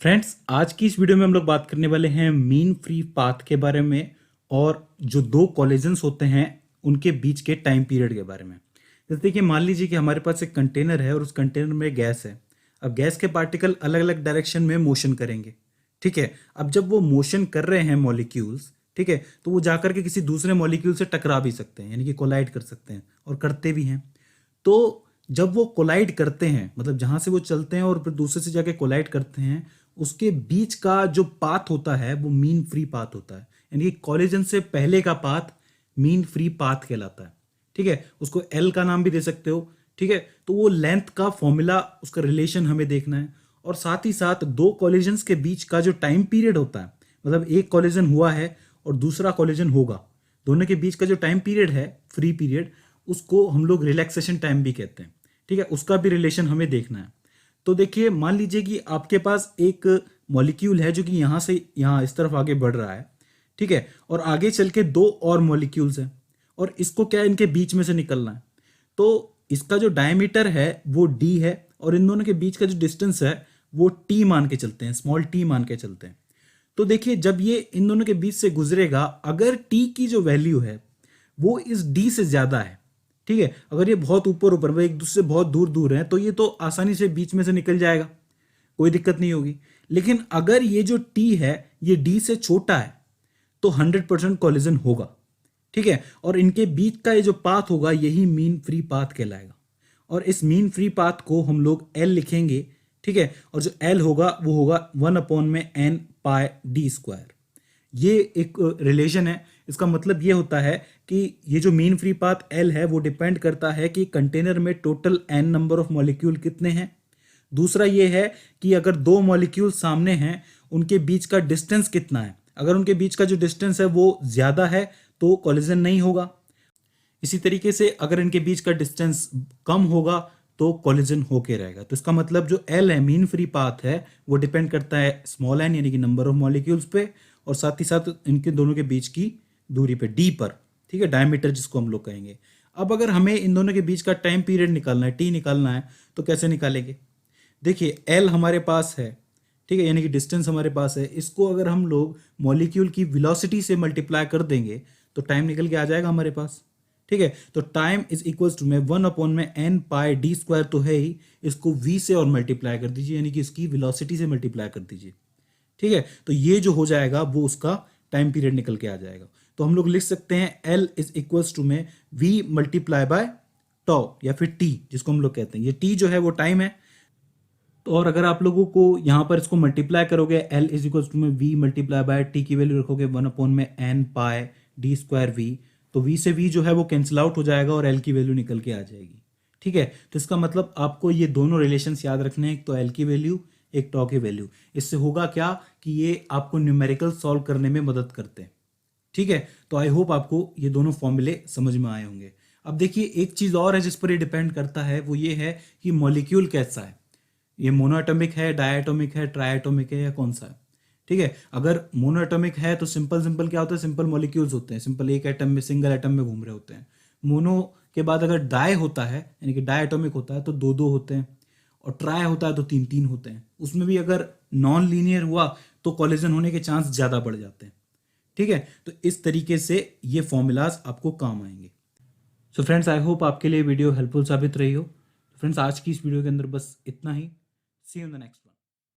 Friends, आज की इस वीडियो में हम लोग बात करने वाले हैं मीन फ्री पाथ के बारे में और जो दो कॉलिजन्स होते हैं उनके बीच के टाइम पीरियड के बारे में। जैसे देखिए, मान लीजिए कि हमारे पास एक कंटेनर है और उस कंटेनर में गैस है। अब गैस के पार्टिकल अलग अलग डायरेक्शन में मोशन करेंगे। ठीक है, अब जब वो मोशन कर रहे हैं मॉलिक्यूल्स, ठीक है, तो वो जाकर के किसी दूसरे मॉलिक्यूल से टकरा भी सकते हैं, यानी कि कोलाइड कर सकते हैं और करते भी हैं। तो जब वो कोलाइड करते हैं, मतलब जहां से वो चलते हैं और फिर दूसरे से जाके कोलाइड करते हैं, उसके बीच का जो पाथ होता है वो मीन फ्री पाथ होता है। यानी कि कोलिजन से पहले का पाथ मीन फ्री पाथ कहलाता है। ठीक है, उसको एल का नाम भी दे सकते हो। ठीक है, तो वो लेंथ का फॉर्मूला, उसका रिलेशन हमें देखना है। और साथ ही साथ दो कॉलिजन्स के बीच का जो टाइम पीरियड होता है, मतलब एक कॉलिजन हुआ है और दूसरा कॉलिजन होगा, दोनों के बीच का जो टाइम पीरियड है, फ्री पीरियड, उसको हम लोग रिलैक्सेशन टाइम भी कहते हैं। ठीक है, उसका भी रिलेशन हमें देखना है। तो देखिए, मान लीजिए कि आपके पास एक मॉलिक्यूल है जो कि यहाँ से यहाँ इस तरफ आगे बढ़ रहा है। ठीक है, और आगे चल के दो और मॉलिक्यूल्स हैं और इसको क्या है, इनके बीच में से निकलना है। तो इसका जो डायमीटर है वो डी है और इन दोनों के बीच का जो डिस्टेंस है वो टी मान के चलते हैं, स्मॉल टी मान के चलते हैं। तो देखिए, जब ये इन दोनों के बीच से गुजरेगा, अगर टी की जो वैल्यू है वो इस डी से ज्यादा है, ठीक है, अगर ये बहुत ऊपर ऊपर वो एक दूसरे से बहुत दूर दूर है, तो ये तो आसानी से बीच में से निकल जाएगा, कोई दिक्कत नहीं होगी। लेकिन अगर ये जो टी है ये डी से छोटा है तो 100% कॉलिजन होगा। ठीक है, और इनके बीच का ये जो पाथ होगा यही मीन फ्री पाथ कहलाएगा। और इस मीन फ्री पाथ को हम लोग एल लिखेंगे। ठीक है, और जो एल होगा वो होगा 1/n πd²। ये एक रिलेशन है। इसका मतलब ये होता है कि ये जो मीन फ्री पाथ एल है वो डिपेंड करता है कि कंटेनर में total n number of molecule कितने हैं। दूसरा ये है कि अगर दो मॉलिक्यूल सामने हैं उनके बीच का डिस्टेंस कितना है। अगर उनके बीच का जो डिस्टेंस है वो ज़्यादा है तो कॉलिजन नहीं होगा। इसी तरीके से अगर इनके बीच का डिस्टेंस कम होगा तो कॉलिजन होके रहेगा। तो इसका मतलब जो एल है, मीन फ्री पाथ है, वो डिपेंड करता है स्मॉल एन यानी कि नंबर ऑफ मॉलिक्यूल्स पे, और साथ ही साथ इनके दोनों के बीच की दूरी पे, डी पर। ठीक है, डायमीटर जिसको हम लोग कहेंगे। अब अगर हमें इन दोनों के बीच का टाइम पीरियड निकालना है, टी निकालना है, तो कैसे निकालेंगे? देखिए, एल हमारे पास है, ठीक है, यानी कि डिस्टेंस हमारे पास है। इसको अगर हम लोग मॉलिक्यूल की वेलोसिटी से मल्टीप्लाई कर देंगे तो टाइम निकल के आ जाएगा हमारे पास। ठीक है, तो टाइम इज इक्वल्स टू में 1/n πd² तो है ही, इसको v से और मल्टीप्लाई कर दीजिए, यानी कि इसकी वेलोसिटी से मल्टीप्लाई कर दीजिए। ठीक है, तो ये जो हो जाएगा वो उसका टाइम पीरियड निकल के आ जाएगा। तो हम लोग लिख सकते हैं L इज इक्वल्स टू में v मल्टीप्लाई बाय टॉ या फिर t, जिसको हम लोग कहते हैं। ये t जो है वो टाइम है। तो और अगर आप लोगों को यहाँ पर इसको मल्टीप्लाई करोगे, L इज इक्वल्स टू में v मल्टीप्लाई बाय t की वैल्यू रखोगे 1/n πd²v, तो v से v जो है वो कैंसिल आउट हो जाएगा और L की वैल्यू निकल के आ जाएगी। ठीक है, तो इसका मतलब आपको ये दोनों रिलेशंस याद रखने हैं, एक तो L की वैल्यू, एक टॉ की वैल्यू। इससे होगा क्या कि ये आपको न्यूमेरिकल सॉल्व करने में मदद करते हैं। ठीक है, तो आई होप आपको ये दोनों फॉर्मूले समझ में आए होंगे। अब देखिए, एक चीज और है जिस पर ये डिपेंड करता है, वो ये है कि मॉलिक्यूल कैसा है। ये मोनोएटॉमिक है, डायएटॉमिक है, ट्राइएटॉमिक है, या कौन सा है। ठीक है, अगर मोनोएटॉमिक है तो सिंपल सिंपल क्या होता है, सिंपल मॉलिक्यूल्स होते हैं, सिंपल एक एटम में, सिंगल एटम में घूम रहे होते हैं। मोनो के बाद अगर डाई होता है, यानी कि डायएटॉमिक होता है, तो दो दो होते हैं, और ट्राई होता है तो तीन तीन होते हैं। उसमें भी अगर नॉन लीनियर हुआ तो कॉलिजन होने के चांस ज़्यादा बढ़ जाते हैं। ठीक है, तो इस तरीके से ये फॉर्मूलाज आपको काम आएंगे। सो फ्रेंड्स, आई होप आपके लिए वीडियो हेल्पफुल साबित रही हो। फ्रेंड्स, आज की इस वीडियो के अंदर बस इतना ही। सी यू इन द नेक्स्ट।